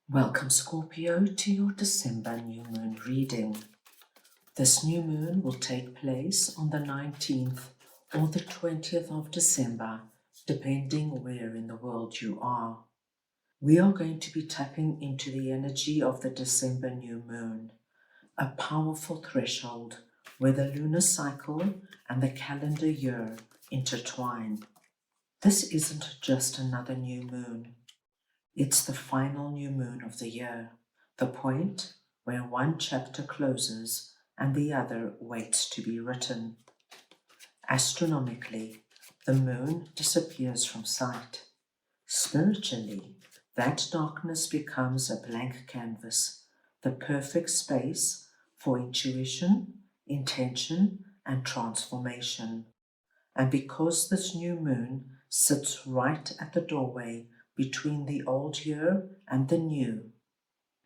Welcome, Scorpio, to your December new moon reading. This new moon will take place on the 19th or the 20th of December, depending where in the world you are. We are going to be tapping into the energy of the December new moon, a powerful threshold where the lunar cycle and the calendar year intertwine. This isn't just another new moon. It's the final new moon of the year, the point where one chapter closes and the other waits to be written. Astronomically, the moon disappears from sight. Spiritually, that darkness becomes a blank canvas, the perfect space for intuition, intention, and transformation. And because this new moon sits right at the doorway between the old year and the new,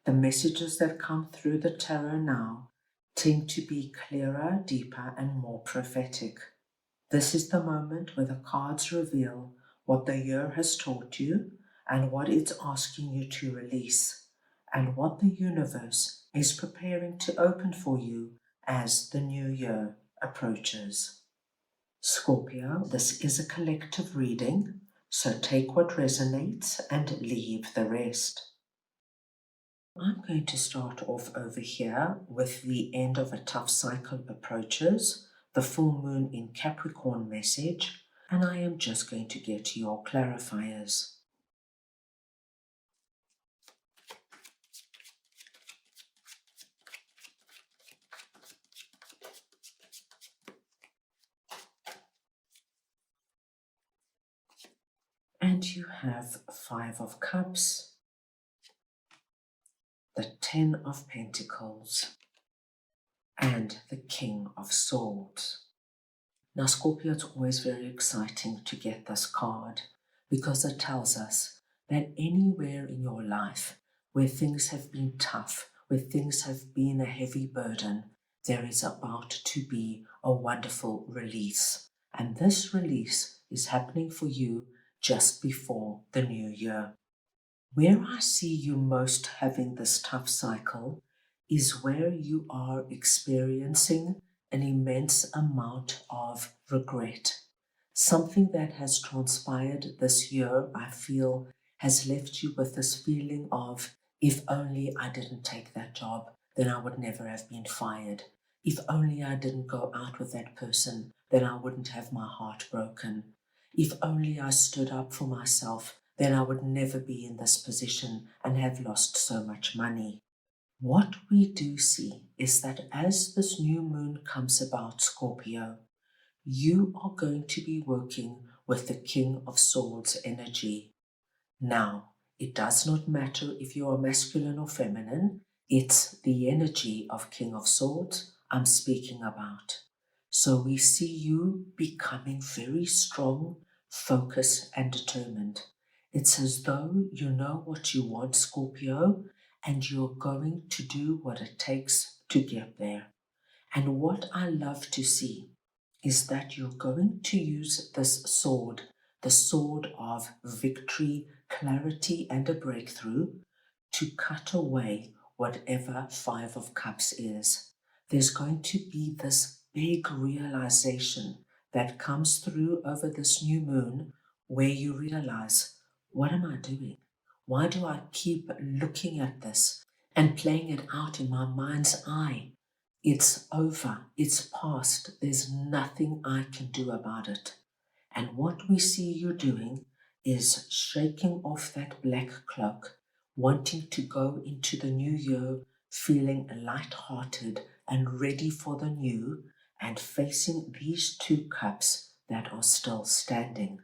the messages that come through the tarot now tend to be clearer, deeper, and more prophetic. This is the moment where the cards reveal what the year has taught you and what it's asking you to release, and what the universe is preparing to open for you as the new year approaches. Scorpio, this is a collective reading, so take what resonates and leave the rest. I'm going to start off over here with the end of a tough cycle approaches, the full moon in Capricorn message, and I am just going to get your clarifiers. And you have 5 of Cups, the 10 of Pentacles, and the King of Swords. Now, Scorpio, it's always very exciting to get this card because it tells us that anywhere in your life where things have been tough, where things have been a heavy burden, there is about to be a wonderful release. And this release is happening for you just before the new year. Where I see you most having this tough cycle is where you are experiencing an immense amount of regret. Something that has transpired this year, I feel, has left you with this feeling of, if only I didn't take that job, then I would never have been fired. If only I didn't go out with that person, then I wouldn't have my heart broken. If only I stood up for myself, then I would never be in this position and have lost so much money. What we do see is that as this new moon comes about, Scorpio, you are going to be working with the King of Swords energy. Now, it does not matter if you are masculine or feminine, it's the energy of King of Swords I'm speaking about. So we see you becoming very strong, focused, and determined. It's as though you know what you want, Scorpio, and you're going to do what it takes to get there. And what I love to see is that you're going to use this sword, the sword of victory, clarity, and a breakthrough, to cut away whatever 5 of Cups is. There's going to be this big realization that comes through over this new moon where you realize, what am I doing? Why do I keep looking at this and playing it out in my mind's eye? It's over, it's past, there's nothing I can do about it. And what we see you doing is shaking off that black cloak, wanting to go into the new year feeling light-hearted and ready for the new, and facing these 2 cups that are still standing.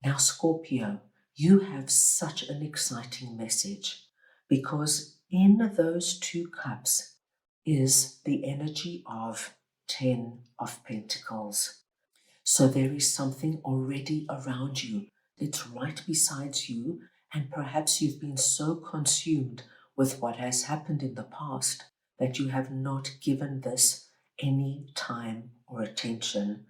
Now, Scorpio, you have such an exciting message because in those 2 cups is the energy of 10 of Pentacles. So there is something already around you. It's right beside you, and perhaps you've been so consumed with what has happened in the past that you have not given this any time or attention.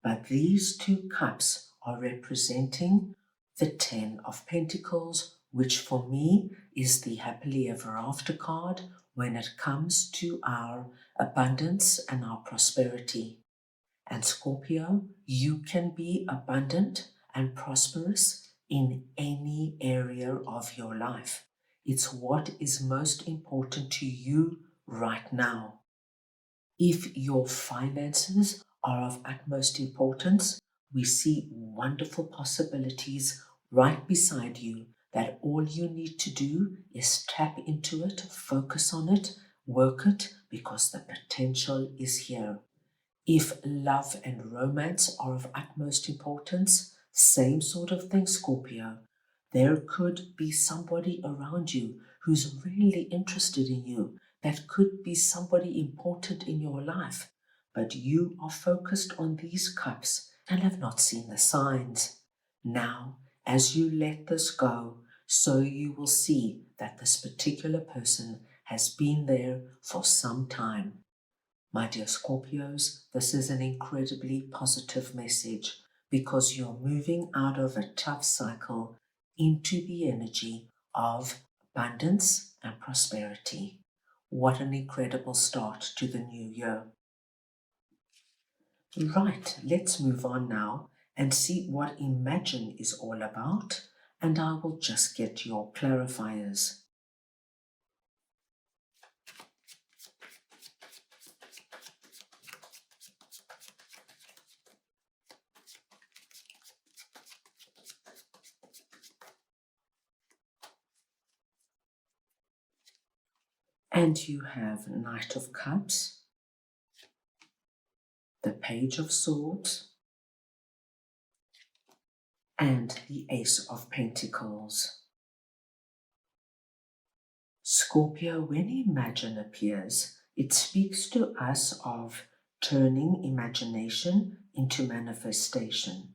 But these 2 cups are representing the 10 of Pentacles which for me is the happily ever after card when it comes to our abundance and our prosperity. And Scorpio, you can be abundant and prosperous in any area of your life. It's what is most important to you right now. If your finances are of utmost importance, we see wonderful possibilities right beside you that all you need to do is tap into it, focus on it, work it, because the potential is here. If love and romance are of utmost importance, same sort of thing, Scorpio. There could be somebody around you who's really interested in you. That could be somebody important in your life. But you are focused on these cups and have not seen the signs. Now, as you let this go, so you will see that this particular person has been there for some time. My dear Scorpios, this is an incredibly positive message because you're moving out of a tough cycle into the energy of abundance and prosperity. What an incredible start to the new year. Right, let's move on now and see what Imagine is all about, and I will just get your clarifiers. And you have Knight of Cups, the Page of Swords, and the Ace of Pentacles. Scorpio, when Imagine appears, it speaks to us of turning imagination into manifestation,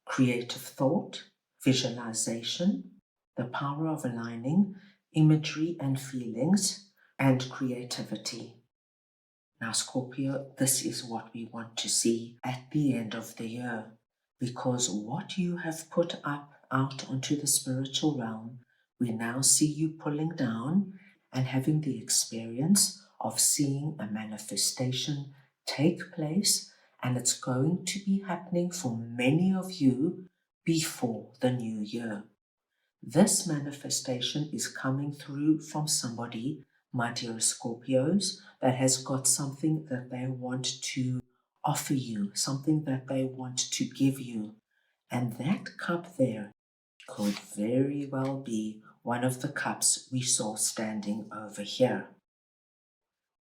creative thought, visualization, the power of aligning imagery and feelings, and creativity. Now, Scorpio, this is what we want to see at the end of the year, because what you have put up out onto the spiritual realm, we now see you pulling down and having the experience of seeing a manifestation take place, and it's going to be happening for many of you before the new year. This manifestation is coming through from somebody, my dear Scorpios, that has got something that they want to offer you, something that they want to give you. And that cup there could very well be one of the cups we saw standing over here.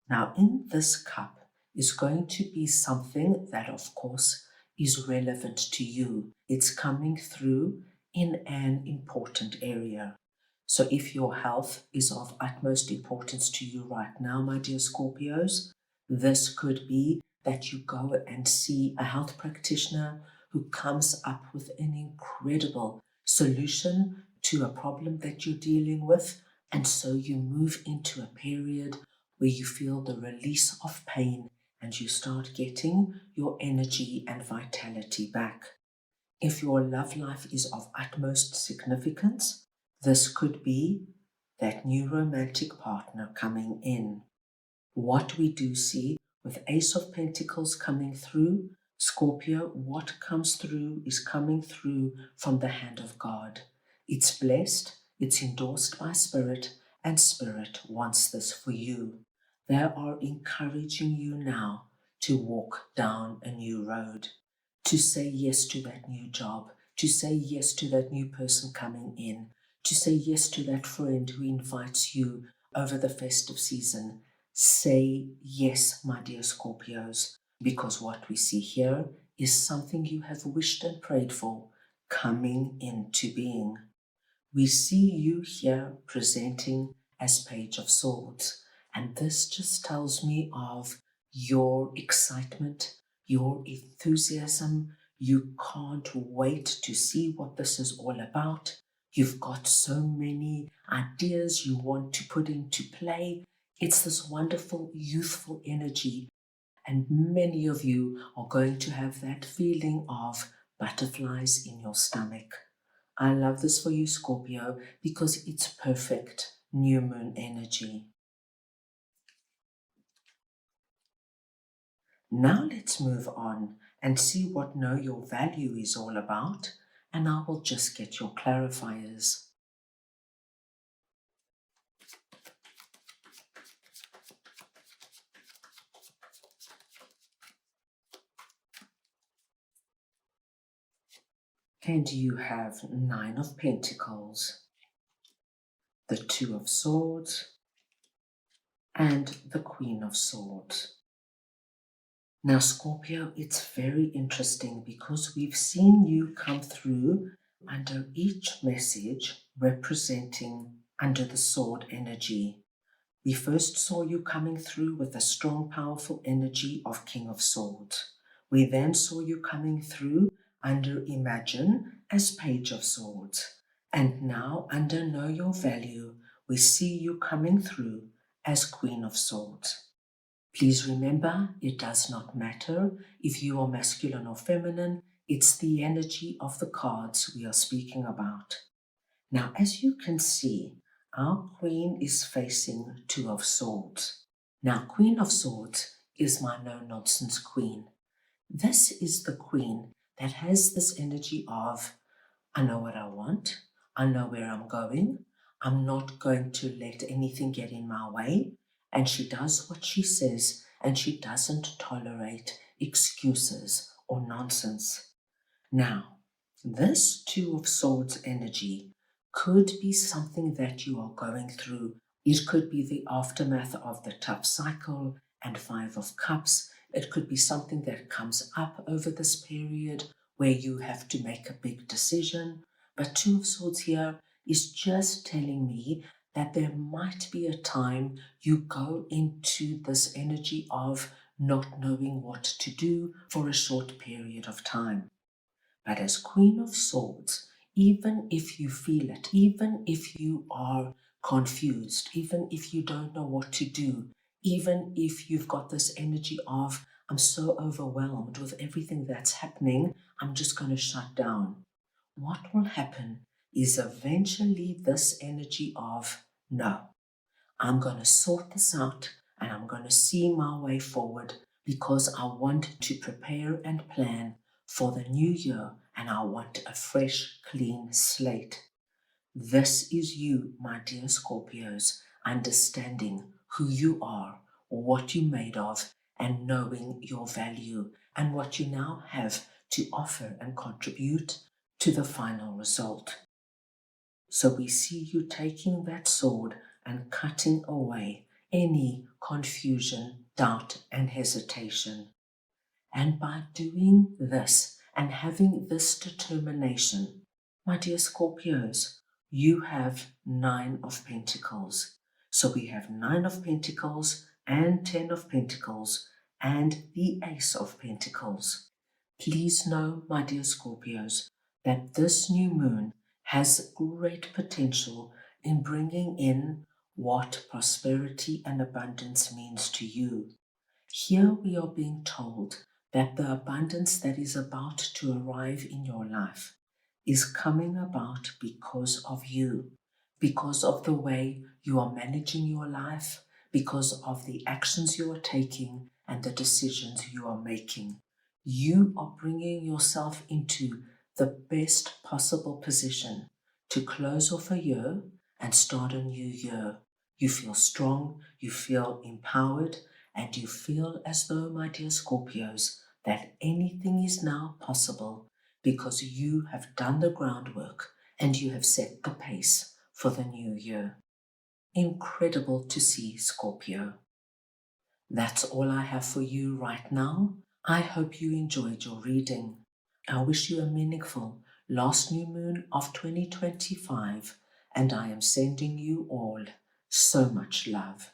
Now, in this cup is going to be something that, of course, is relevant to you. It's coming through in an important area. So if your health is of utmost importance to you right now, my dear Scorpios, this could be that you go and see a health practitioner who comes up with an incredible solution to a problem that you're dealing with. And so you move into a period where you feel the release of pain and you start getting your energy and vitality back. If your love life is of utmost significance, this could be that new romantic partner coming in. What we do see with Ace of Pentacles coming through, Scorpio, what comes through is coming through from the hand of God. It's blessed, it's endorsed by Spirit, and Spirit wants this for you. They are encouraging you now to walk down a new road, to say yes to that new job, to say yes to that new person coming in, to say yes to that friend who invites you over the festive season. Say yes, my dear Scorpios, because what we see here is something you have wished and prayed for coming into being. We see you here presenting as Page of Swords, and this just tells me of your excitement, your enthusiasm. You can't wait to see what this is all about. You've got so many ideas you want to put into play. It's this wonderful youthful energy, and many of you are going to have that feeling of butterflies in your stomach. I love this for you, Scorpio, because it's perfect new moon energy. Now let's move on and see what Know Your Value is all about, and I will just get your clarifiers. And you have Nine of Pentacles, the Two of Swords, and the Queen of Swords. Now, Scorpio, it's very interesting because we've seen you come through under each message representing under the sword energy. We first saw you coming through with a strong, powerful energy of King of Swords. We then saw you coming through under Imagine as Page of Swords. And now under Know Your Value, we see you coming through as Queen of Swords. Please remember, it does not matter if you are masculine or feminine, it's the energy of the cards we are speaking about. Now, as you can see, our Queen is facing Two of Swords. Now, Queen of Swords is my no-nonsense Queen. This is the Queen that has this energy of, I know what I want, I know where I'm going, I'm not going to let anything get in my way, and she does what she says, and she doesn't tolerate excuses or nonsense. Now, this Two of Swords energy could be something that you are going through. It could be the aftermath of the tough cycle and Five of Cups. It could be something that comes up over this period where you have to make a big decision. But Two of Swords here is just telling me that there might be a time you go into this energy of not knowing what to do for a short period of time. But as Queen of Swords, even if you feel it, even if you are confused, even if you don't know what to do, even if you've got this energy of, I'm so overwhelmed with everything that's happening, I'm just going to shut down. What will happen is eventually this energy of, no, I'm going to sort this out and I'm going to see my way forward because I want to prepare and plan for the new year and I want a fresh, clean slate. This is you, my dear Scorpios, understanding who you are, what you're made of, and knowing your value and what you now have to offer and contribute to the final result. So we see you taking that sword and cutting away any confusion, doubt, and hesitation. And by doing this and having this determination, my dear Scorpios, you have Nine of Pentacles. So we have Nine of Pentacles and Ten of Pentacles and the Ace of Pentacles. Please know, my dear Scorpios, that this new moon has great potential in bringing in what prosperity and abundance means to you. Here we are being told that the abundance that is about to arrive in your life is coming about because of you, because of the way you are managing your life, because of the actions you are taking and the decisions you are making. You are bringing yourself into the best possible position to close off a year and start a new year. You feel strong, you feel empowered, and you feel as though, my dear Scorpios, that anything is now possible because you have done the groundwork and you have set the pace for the new year. Incredible to see, Scorpio. That's all I have for you right now. I hope you enjoyed your reading. I wish you a meaningful last new moon of 2025, and I am sending you all so much love.